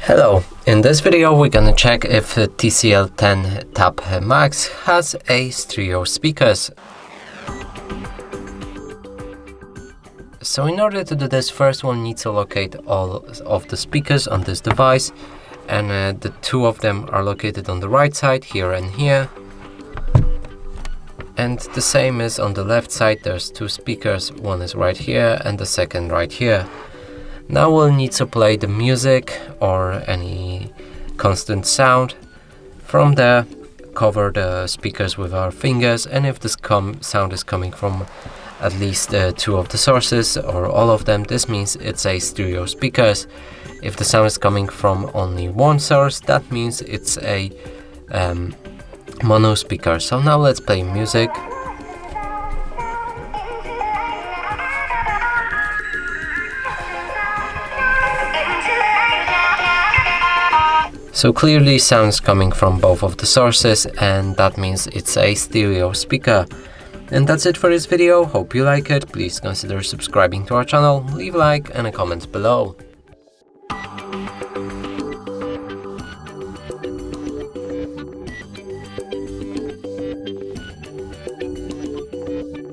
Hello, in this video we're gonna check if the TCL TAB Max has a stereo speakers. So in order to do this, first one needs to locate all of the speakers on this device, and the two of them are located on the right side, here and here. And the same is on the left side, there's two speakers, one is right here and the second right here. Now we'll need to play the music or any constant sound. From there, cover the speakers with our fingers, and if this sound is coming from at least two of the sources or all of them, this means it's a stereo speakers. If the sound is coming from only one source, that means it's a mono speaker. So now let's play music. So clearly sounds coming from both of the sources, and that means it's a stereo speaker. And that's it for this video. Hope you like it. Please consider subscribing to our channel, leave a like and a comment below.